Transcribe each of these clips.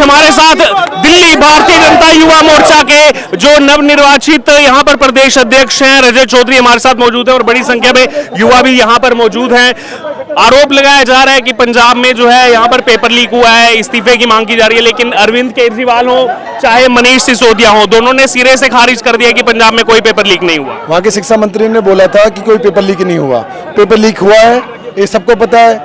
हमारे साथ दिल्ली भारतीय जनता युवा मोर्चा के जो नवनिर्वाचित यहाँ पर प्रदेश अध्यक्ष हैं रजत चौधरी हमारे साथ मौजूद है और बड़ी संख्या में युवा भी यहाँ पर मौजूद हैं। आरोप लगाया जा रहा है कि पंजाब में जो है यहाँ पर पेपर लीक हुआ है, इस्तीफे की मांग की जा रही है, लेकिन अरविंद केजरीवाल हो चाहे मनीष सिसोदिया हो, दोनों ने सिरे से खारिज कर दिया कि पंजाब में कोई पेपर लीक नहीं हुआ। वहाँ के शिक्षा मंत्री ने बोला था कि कोई पेपर लीक नहीं हुआ। पेपर लीक हुआ है, ये सबको पता है,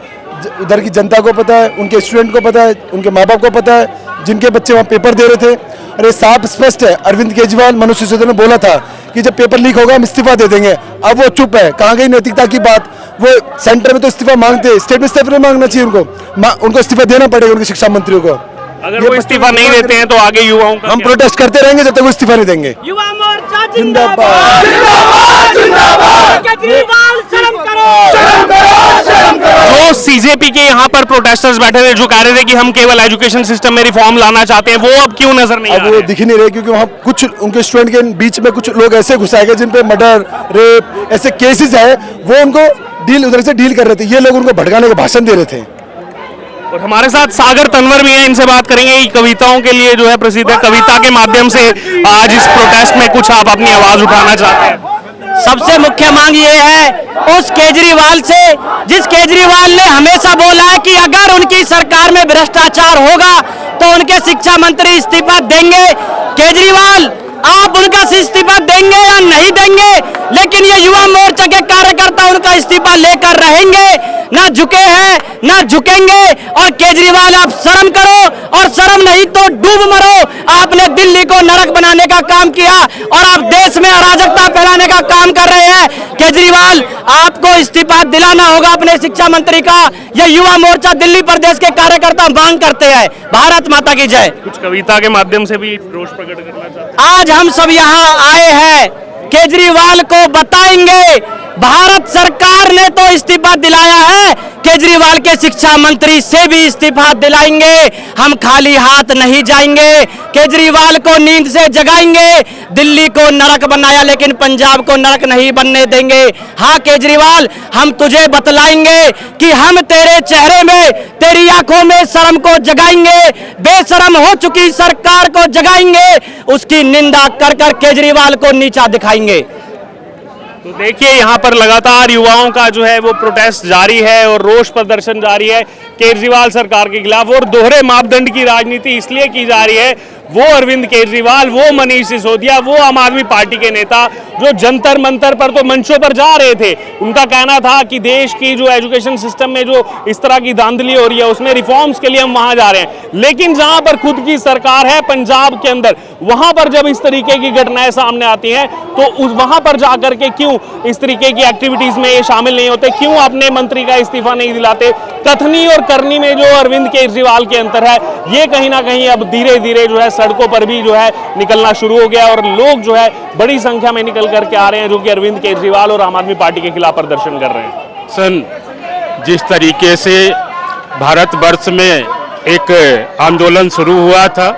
उधर की जनता को पता है, उनके स्टूडेंट को पता है, उनके माँ बाप को पता है, जिनके बच्चे वहाँ पेपर दे रहे थे। और ये साफ स्पष्ट है, अरविंद केजरीवाल मनीष सिसोदिया ने बोला था कि जब पेपर लीक होगा हम इस्तीफा दे देंगे। अब वो चुप है, कहाँ गई नैतिकता की बात। वो सेंटर में तो इस्तीफा मांगते, स्टेट में इस्तीफा नहीं मांगना चाहिए उनको इस्तीफा देना पड़ेगा उनके शिक्षा मंत्रियों को। अगर वो इस्तीफा नहीं देते हैं तो आगे युवाओं का हम प्रोटेस्ट करते रहेंगे जब तक वो इस्तीफा नहीं देंगे। युवा मोर्चा जिंदाबाद, जिंदाबाद, जिंदाबाद। केजरीवाल शर्म करो, शर्म करो, शर्म करो। जो सीजेपी के यहाँ पर प्रोटेस्टर्स बैठे थे जो कह रहे थे कि हम केवल एजुकेशन सिस्टम में रिफॉर्म लाना चाहते हैं, वो अब क्यों नजर नहीं आ रहे? वो दिख ही नहीं रहे, क्योंकि वहाँ कुछ उनके स्टूडेंट के बीच में कुछ लोग ऐसे घुसाए गए जिन पे मर्डर, रेप ऐसे केसेस है, वो उनको उधर से डील कर रहे थे। ये लोग उनको भड़काने के भाषण दे रहे थे। और हमारे साथ सागर तनवर भी हैं, इनसे बात करेंगे। कविताओं के लिए जो है प्रसिद्ध है, कविता के माध्यम से आज इस प्रोटेस्ट में कुछ आप अपनी आवाज उठाना चाहते हैं। सबसे मुख्य मांग ये है उस केजरीवाल से, जिस केजरीवाल ने हमेशा बोला है कि अगर उनकी सरकार में भ्रष्टाचार होगा तो उनके शिक्षा मंत्री इस्तीफा देंगे। केजरीवाल आप उनका इस्तीफा देंगे या नहीं देंगे, लेकिन ये युवा मोर्चा के कार्यकर्ता उनका इस्तीफा लेकर रहेंगे। ना झुके हैं ना झुकेंगे। और केजरीवाल आप शर्म करो, और शर्म नहीं तो डूब मरो। आपने दिल्ली को नरक बनाने का काम किया और आप देश में अराजकता फैलाने का काम कर रहे हैं। केजरीवाल आपको इस्तीफा दिलाना होगा अपने शिक्षा मंत्री का। यह युवा मोर्चा दिल्ली प्रदेश के कार्यकर्ता मांग करते हैं। भारत माता की जय। कुछ कविता के माध्यम से भी रोष प्रकट करना चाहते हैं। आज हम सब यहाँ आए हैं, केजरीवाल को बताएंगे भारत सरकार ने तो इस्तीफा दिलाया है, केजरीवाल के शिक्षा मंत्री से भी इस्तीफा दिलाएंगे। हम खाली हाथ नहीं जाएंगे, केजरीवाल को नींद से जगाएंगे। दिल्ली को नरक बनाया लेकिन पंजाब को नरक नहीं बनने देंगे। हाँ केजरीवाल, हम तुझे बतलाएंगे कि हम तेरे चेहरे में, तेरी आंखों में शर्म को जगाएंगे। बेशर्म हो चुकी सरकार को जगाएंगे, उसकी निंदा कर कर केजरीवाल को नीचा दिखाएंगे। तो देखिए यहाँ पर लगातार युवाओं का जो है वो प्रोटेस्ट जारी है और रोष प्रदर्शन जारी है केजरीवाल सरकार के खिलाफ। और दोहरे मापदंड की राजनीति इसलिए की जा रही है, वो अरविंद केजरीवाल, वो मनीष सिसोदिया, वो आम आदमी पार्टी के नेता जो जंतर मंतर पर तो मंचों पर जा रहे थे। उनका कहना था कि देश की जो एजुकेशन सिस्टम में जो इस तरह की धांधली हो रही है उसमें रिफॉर्म्स के लिए हम वहां जा रहे हैं। लेकिन जहां पर खुद की सरकार है पंजाब के अंदर, वहां पर जब इस तरीके की घटनाएं सामने आती हैं तो वहां पर जाकर के क्यों इस तरीके की एक्टिविटीज में ये शामिल नहीं होते, क्यों अपने मंत्री का इस्तीफा नहीं दिलाते? कथनी और करनी में जो अरविंद केजरीवाल के अंतर है, ये कहीं ना कहीं अब धीरे धीरे जो है सड़कों पर भी जो है निकलना शुरू हो गया और लोग जो है बड़ी संख्या में निकल करके आ रहे हैं जो कि अरविंद केजरीवाल और आम आदमी पार्टी के खिलाफ प्रदर्शन कर रहे हैं। जिस तरीके से भारतवर्ष में एक आंदोलन शुरू हुआ था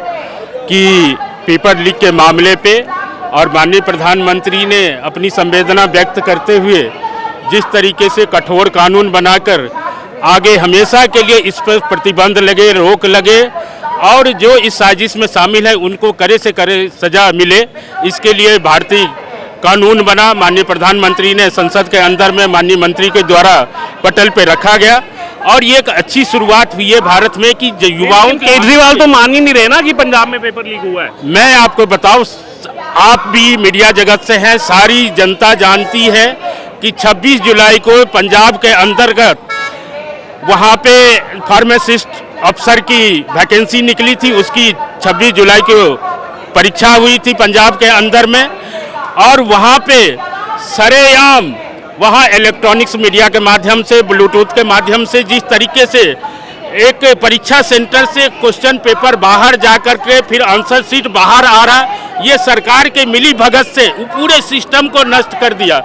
कि पेपर लीक के मामले पे, और माननीय प्रधानमंत्री ने अपनी संवेदना व्यक्त करते हुए जिस तरीके से कठोर कानून बनाकर आगे हमेशा के लिए इस पर प्रतिबंध लगे, रोक लगे, और जो इस साजिश में शामिल है उनको करे से करे सजा मिले, इसके लिए भारतीय कानून बना। माननीय प्रधानमंत्री ने संसद के अंदर में माननीय मंत्री के द्वारा पटल पे रखा गया और ये एक अच्छी शुरुआत हुई है भारत में कि युवाओं। केजरीवाल तो मान ही नहीं रहे ना कि पंजाब में पेपर लीक हुआ है। मैं आपको बताऊं, आप भी मीडिया जगत से हैं, सारी जनता जानती है कि 26 जुलाई को पंजाब के अंतर्गत वहाँ पे फार्मासिस्ट अफसर की वैकेंसी निकली थी, उसकी 26 जुलाई को परीक्षा हुई थी पंजाब के अंदर में। और वहाँ पे सरेआम वहाँ इलेक्ट्रॉनिक्स मीडिया के माध्यम से, ब्लूटूथ के माध्यम से जिस तरीके से एक परीक्षा सेंटर से क्वेश्चन पेपर बाहर जाकर के फिर आंसर शीट बाहर आ रहा, ये सरकार के मिली भगत से पूरे सिस्टम को नष्ट कर दिया।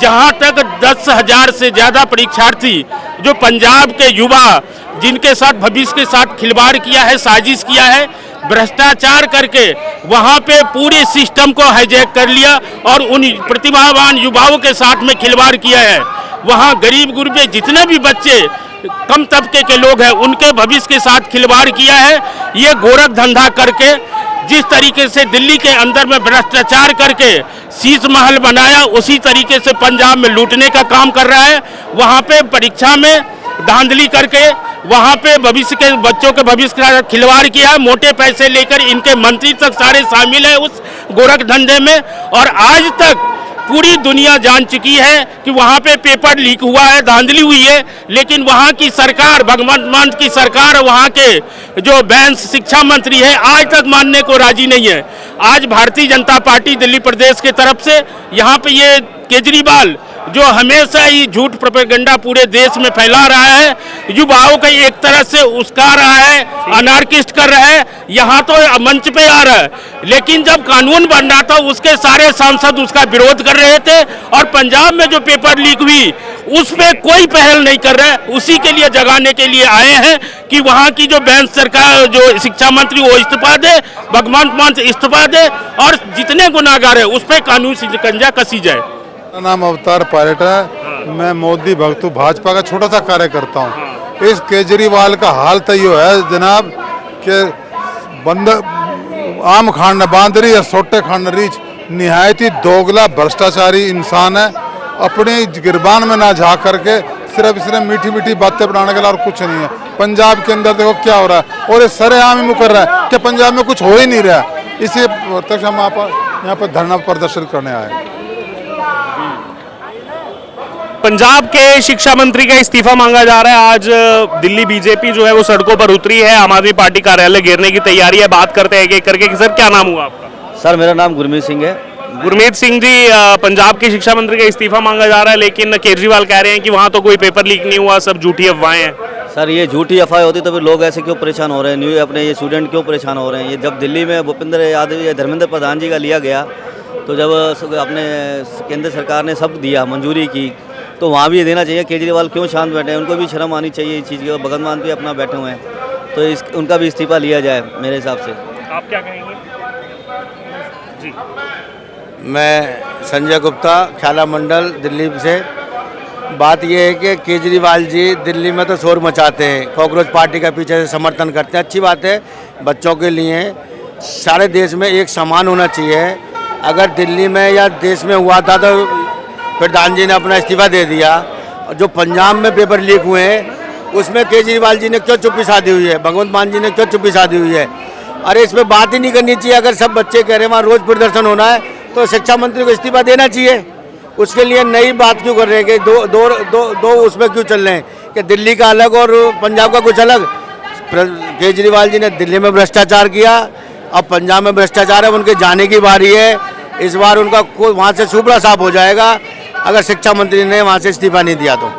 जहाँ तक 10,000 से ज़्यादा परीक्षार्थी जो पंजाब के युवा जिनके साथ भविष्य के साथ खिलवाड़ किया है, साजिश किया है, भ्रष्टाचार करके वहाँ पे पूरे सिस्टम को हाईजैक कर लिया और उन प्रतिभावान युवाओं के साथ में खिलवाड़ किया है। वहाँ गरीब गुरबे जितने भी बच्चे कम तबके के लोग हैं उनके भविष्य के साथ खिलवाड़ किया है। ये गोरख धंधा करके जिस तरीके से दिल्ली के अंदर में भ्रष्टाचार करके शीश महल बनाया, उसी तरीके से पंजाब में लूटने का काम कर रहा है। वहाँ पे परीक्षा में धांधली करके वहाँ पे भविष्य के बच्चों के भविष्य के साथ खिलवाड़ किया है। मोटे पैसे लेकर इनके मंत्री तक सारे शामिल है उस गोरख धंधे में। और आज तक पूरी दुनिया जान चुकी है कि वहाँ पे पेपर लीक हुआ है, धांधली हुई है, लेकिन वहाँ की सरकार, भगवंत मान की सरकार, वहाँ के जो बैंस शिक्षा मंत्री है आज तक मानने को राजी नहीं है। आज भारतीय जनता पार्टी दिल्ली प्रदेश के तरफ से यहाँ पे ये केजरीवाल जो हमेशा ही झूठ प्रोपेगेंडा पूरे देश में फैला रहा है, युवाओं का एक तरह से उस्का रहा है, अनार्किस्ट कर रहा है, यहाँ तो मंच पे आ रहा है। लेकिन जब कानून बन रहा था उसके सारे सांसद उसका विरोध कर रहे थे, और पंजाब में जो पेपर लीक हुई उस पे कोई पहल नहीं कर रहा है। उसी के लिए जगाने के लिए आए हैं कि वहाँ की जो बैंस सरकार, जो शिक्षा मंत्री वो इस्तीफा दे, भगवंत मान से इस्तीफा दे, और जितने गुनाहगार है उस पर कानून शिकंजा कसी जाए। मेरा नाम अवतार पायलट है। मैं मोदी भक्त भाजपा का छोटा सा कार्यकर्ता हूँ। इस केजरीवाल का हाल तो ये है जनाब कि बंद आम खान बांदरी या सोटे खान रीच निहायत ही दोगला भ्रष्टाचारी इंसान है। अपनी गिरबान में ना झाँक करके सिर्फ मीठी मीठी बातें बनाने के लिए और कुछ नहीं है। पंजाब के अंदर देखो क्या हो रहा है, और ये सरेआम ही मुकर रहा है कि पंजाब में कुछ हो ही नहीं रहा। इसी तक हम यहाँ पर धरना प्रदर्शन करने आए। पंजाब के शिक्षा मंत्री का इस्तीफा मांगा जा रहा है। आज दिल्ली बीजेपी जो है वो सड़कों पर उतरी है, आम आदमी पार्टी कार्यालय घेरने की तैयारी है। बात करते हैं एक करके कि सर क्या नाम हुआ आपका? सर मेरा नाम गुरमीत सिंह है। गुरमीत सिंह जी, पंजाब के शिक्षा मंत्री का इस्तीफा मांगा जा रहा है, लेकिन केजरीवाल कह रहे हैं कि वहाँ तो कोई पेपर लीक नहीं हुआ, सब झूठी अफवाहें हैं। सर ये झूठी अफवाह होती तो फिर लोग ऐसे क्यों परेशान हो रहे हैं, न्यू अपने ये स्टूडेंट क्यों परेशान हो रहे हैं। ये जब दिल्ली में भूपेंद्र यादव या धर्मेंद्र प्रधान जी का लिया गया, तो जब अपने केंद्र सरकार ने सब दिया, मंजूरी की, तो वहाँ भी ये देना चाहिए। केजरीवाल क्यों शांत बैठे हैं, उनको भी शर्म आनी चाहिए इस चीज़ की। भगवंत मान पे अपना बैठे हुए हैं, तो उनका भी इस्तीफा लिया जाए मेरे हिसाब से। आप क्या कहेंगे जी? मैं संजय गुप्ता, ख्याला मंडल, दिल्ली से। बात यह है कि केजरीवाल जी दिल्ली में तो शोर मचाते हैं, कॉकरोच पार्टी का पीछे से समर्थन करते हैं। अच्छी बात है, बच्चों के लिए सारे देश में एक समान होना चाहिए। अगर दिल्ली में या देश में हुआ था तो प्रधान जी ने अपना इस्तीफा दे दिया। जो पंजाब में पेपर लीक हुए हैं उसमें केजरीवाल जी ने क्यों चुप्पी साधी हुई है, भगवंत मान जी ने क्यों चुप्पी साधी हुई है? अरे इस पर बात ही नहीं करनी चाहिए। अगर सब बच्चे कह रहे हैं वहाँ रोज़ प्रदर्शन होना है तो शिक्षा मंत्री को इस्तीफा देना चाहिए। उसके लिए नई बात क्यों कर रहे हैं कि दो उसमें क्यों चल रहे हैं कि दिल्ली का अलग और पंजाब का कुछ अलग? केजरीवाल जी ने दिल्ली में भ्रष्टाचार किया, अब पंजाब में भ्रष्टाचार है, उनके जाने की बारी है। इस बार उनका वहाँ से सुपड़ा साफ हो जाएगा अगर शिक्षा मंत्री ने वहाँ से इस्तीफा नहीं दिया तो।